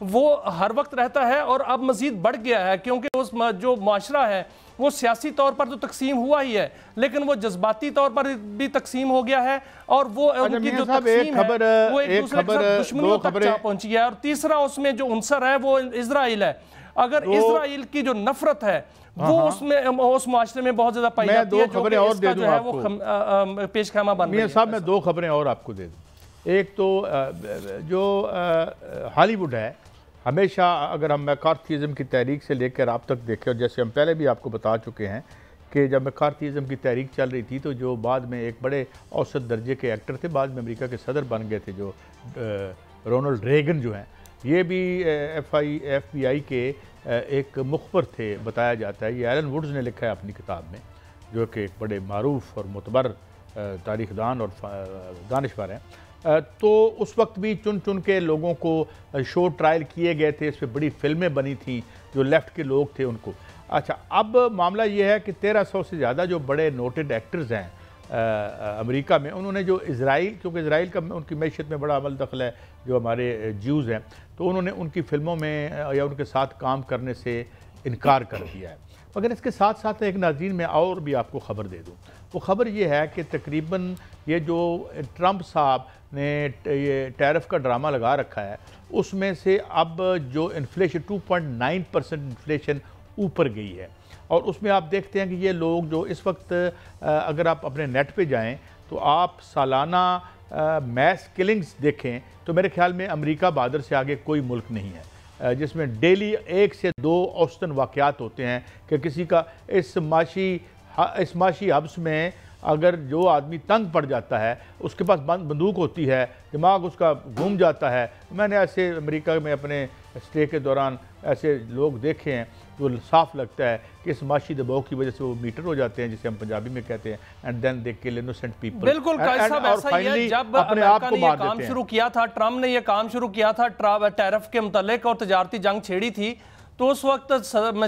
وہ ہر وقت رہتا ہے اور اب مزید بڑھ گیا ہے، کیونکہ اس جو معاشرہ ہے وہ سیاسی طور پر تو تقسیم ہوا ہی ہے، لیکن وہ جذباتی طور پر بھی تقسیم ہو گیا ہے، اور وہ ان کی جو تقسیم ہے وہ ایک دوسرے کے ساتھ دشمنیوں تک جا پہنچی ہے۔ اور تیسرا اس میں جو عنصر ہے وہ اسرائیل ہے۔ اگر اسرائیل کی جو نفرت ہے وہ اس معاشرے میں بہت زیادہ پائی جاتی ہے، جو کہ اس کا جو ہے وہ پیش خیمہ بن رہی ہے۔ میاں صاحب میں دو خبریں اور آپ کو دے دوں۔ ایک تو جو ہالی ووڈ ہے، ہمیشہ اگر ہم میکارتھیزم کی تحریک سے لے کر آپ تک دیکھیں، اور جیسے ہم پہلے بھی آپ کو بتا چکے ہیں کہ جب میکارتھیزم کی تحریک چل رہی تھی تو جو بعد میں ایک بڑے اوسط درجے کے ایکٹر تھے، بعد میں امریکہ کے صدر بن گئے تھے، جو رونلڈ ریگن جو ہیں، یہ بھی ایف بی آئی کے ایک مخبر تھے بتایا جاتا ہے۔ یہ ایلن ووڈز نے لکھا ہے اپنی کتاب میں، جو کہ ایک بڑے معروف اور معتبر تاریخ دان اور دانشور ہیں۔ تو اس وقت بھی چن چن کے لوگوں کو شو ٹرائل کیے گئے تھے، اس پہ بڑی فلمیں بنی تھیں، جو لیفٹ کے لوگ تھے ان کو۔ اچھا، اب معاملہ یہ ہے کہ 1300 سے زیادہ جو بڑے نوٹڈ ایکٹرز ہیں امریکہ میں، انہوں نے جو اسرائیل، کیونکہ اسرائیل کا ان کی معیشت میں بڑا عمل دخل ہے، جو ہمارے جیوز ہیں، تو انہوں نے ان کی فلموں میں یا ان کے ساتھ کام کرنے سے انکار کر دیا ہے۔ مگر اس کے ساتھ ساتھ ایک ناظرین میں اور بھی آپ کو خبر دے دوں۔ وہ خبر یہ ہے کہ تقریباً یہ جو ٹرمپ صاحب نے یہ ٹیرف کا ڈرامہ لگا رکھا ہے، اس میں سے اب جو انفلیشن 2.9% انفلیشن اوپر گئی ہے، اور اس میں آپ دیکھتے ہیں کہ یہ لوگ جو اس وقت اگر آپ اپنے نیٹ پہ جائیں تو آپ سالانہ میس کلنگز دیکھیں تو میرے خیال میں امریکہ بہادر سے آگے کوئی ملک نہیں ہے، جس میں ڈیلی 1 سے 2 اوسطاً واقعات ہوتے ہیں کہ کسی کا اس معاشی حبس میں اگر جو آدمی تنگ پڑ جاتا ہے، اس کے پاس بندوق ہوتی ہے، دماغ اس کا گھوم جاتا ہے۔ میں نے ایسے امریکہ میں اپنے اسٹے کے دوران ایسے لوگ دیکھے ہیں جو صاف لگتا ہے کہ اس معاشی دباؤ کی وجہ سے وہ میٹر ہو جاتے ہیں، جسے ہم پنجابی میں کہتے ہیں، اینڈ دین دے کل انوسنٹ پیپل۔ بالکل قائد صاحب، ایسا ہی ہے۔ جب امریکہ نے یہ کام شروع کیا تھا، ٹرمپ نے یہ کام شروع کیا تھا ٹیرف کے متعلق اور تجارتی جنگ چھیڑی تھی، تو اس وقت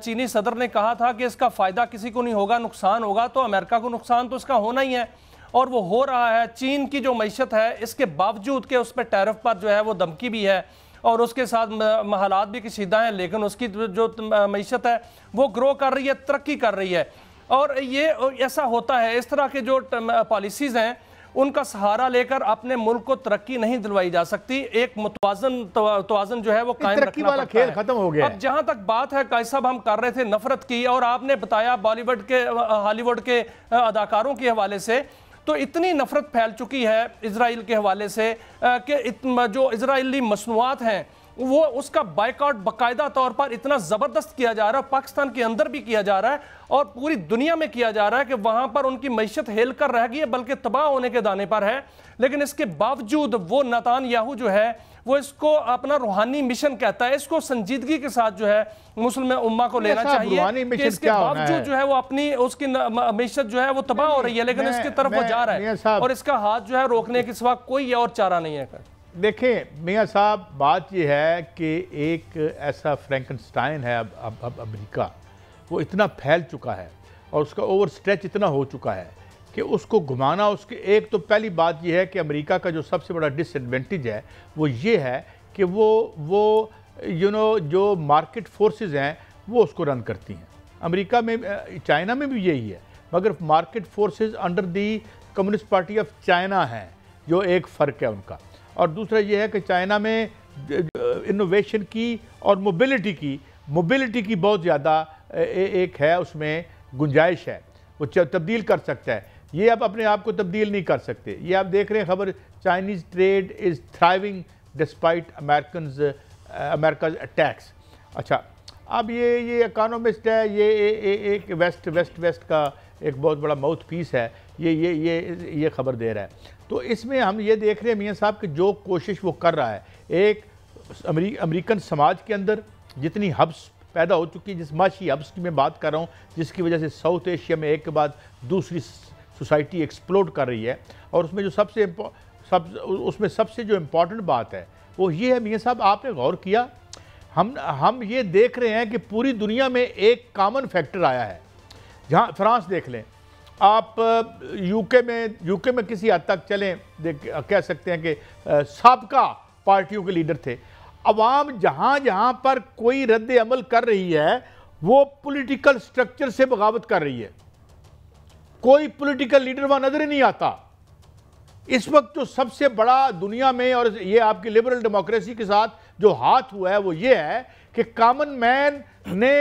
چینی صدر نے کہا تھا کہ اس کا فائدہ کسی کو نہیں ہوگا، نقصان ہوگا تو امریکہ کو نقصان تو اس کا ہونا ہی ہے، اور وہ ہو رہا ہے۔ چین کی جو معیشت ہے، اس کے باوجود کہ اس پہ ٹیرف پر جو ہے وہ دھمکی بھی ہے اور اس کے ساتھ حالات بھی کشیدہ ہیں، لیکن اس کی جو معیشت ہے وہ گرو کر رہی ہے، ترقی کر رہی ہے۔ اور یہ ایسا ہوتا ہے، اس طرح کے جو پالیسیز ہیں ان کا سہارا لے کر اپنے ملک کو ترقی نہیں دلوائی جا سکتی، ایک توازن جو ہے وہ قائم رکھنا پڑتا ہے۔ کھیل ختم ہو گیا۔ اب جہاں تک بات ہے قائد صاحب، ہم کر رہے تھے نفرت کی، اور آپ نے بتایا ہالی ووڈ کے اداکاروں کے حوالے سے، تو اتنی نفرت پھیل چکی ہے اسرائیل کے حوالے سے کہ جو اسرائیلی مصنوعات ہیں وہ اس کا بائیکاٹ باقاعدہ طور پر اتنا زبردست کیا جا رہا ہے، پاکستان کے اندر بھی کیا جا رہا ہے اور پوری دنیا میں کیا جا رہا ہے، کہ وہاں پر ان کی معیشت ہل کر رہ گئی ہے، بلکہ تباہ ہونے کے دانے پر ہے۔ لیکن اس کے باوجود وہ نیتن یاہو جو ہے وہ اس کو اپنا روحانی مشن کہتا ہے، اس کو سنجیدگی کے ساتھ جو ہے مسلم امہ کو لینا چاہیے کہ اس کے باوجود جو ہے وہ اپنی اس کی معیشت جو ہے وہ تباہ ہو رہی ہے، لیکن اس کی طرف وہ جا رہا ہے اور اس کا ہاتھ جو ہے روکنے کے سوا کوئی اور چارہ نہیں ہے۔ دیکھیں میاں صاحب، بات یہ ہے کہ ایک ایسا فرینکنسٹائن ہے اب امریکہ، وہ اتنا پھیل چکا ہے اور اس کا اوور سٹریچ اتنا ہو چکا ہے کہ اس کو گھمانا، اس کے ایک تو پہلی بات یہ ہے کہ امریکہ کا جو سب سے بڑا ڈس ایڈوانٹیج ہے وہ یہ ہے کہ وہ جو مارکیٹ فورسز ہیں وہ اس کو رن کرتی ہیں۔ امریکہ میں، چائنا میں بھی یہی ہے، مگر market forces under the communist party of China ہیں، جو ایک فرق ہے ان کا۔ اور دوسرا یہ ہے کہ چائنا میں انوویشن کی اور موبیلٹی کی بہت زیادہ ایک ہے، اس میں گنجائش ہے، وہ تبدیل کر سکتا ہے۔ یہ اب اپنے آپ کو تبدیل نہیں کر سکتے۔ یہ آپ دیکھ رہے ہیں خبر، Chinese trait is thriving despite America's attacks. اچھا، اب یہ اکانومسٹ ہے، یہ ایک ویسٹ کا ایک بہت بڑا ماؤتھ پیس ہے، یہ خبر دے رہا ہے۔ تو اس میں ہم یہ دیکھ رہے ہیں میاں صاحب کہ جو کوشش وہ کر رہا ہے، ایک امریکن سماج کے اندر جتنی ہبس پیدا ہو چکی، جس معاشی ہبس کی میں بات کر رہا ہوں، جس کی وجہ سے ساؤتھ ایشیا میں ایک کے بعد دوسری سوسائٹی ایکسپلوڈ کر رہی ہے، اور اس میں جو سب سے جو امپورٹنٹ بات ہے وہ یہ ہے میاں صاحب، آپ نے غور کیا، ہم یہ دیکھ رہے ہیں کہ پوری دنیا میں ایک کامن فیکٹر آیا ہے۔ جہاں فرانس دیکھ لیں آپ، یو کے میں کسی حد تک چلیں، کہہ سکتے ہیں کہ سابقہ پارٹیوں کے لیڈر تھے، عوام جہاں جہاں پر کوئی رد عمل کر رہی ہے وہ پولیٹیکل سٹرکچر سے بغاوت کر رہی ہے. کوئی پولیٹیکل لیڈر وہاں نظر ہی نہیں آتا. اس وقت جو سب سے بڑا دنیا میں اور یہ آپ کی لبرل ڈیموکریسی کے ساتھ جو ہاتھ ہوا ہے وہ یہ ہے کہ کامن مین نے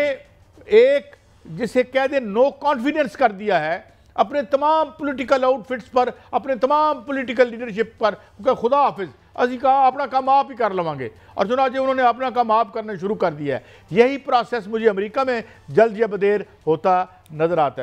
ایک جسے کہہ دیں نو کانفیڈنس کر دیا ہے اپنے تمام پولیٹیکل آؤٹ فٹس پر, اپنے تمام پولیٹیکل لیڈرشپ پر, کہ خدا حافظ اسی کہا اپنا کام آپ ہی کر لواں گے, اور چنانچہ انہوں نے اپنا کام آپ کرنا شروع کر دیا ہے. یہی پروسیس مجھے امریکہ میں جلد یا بدیر ہوتا نظر آتا ہے.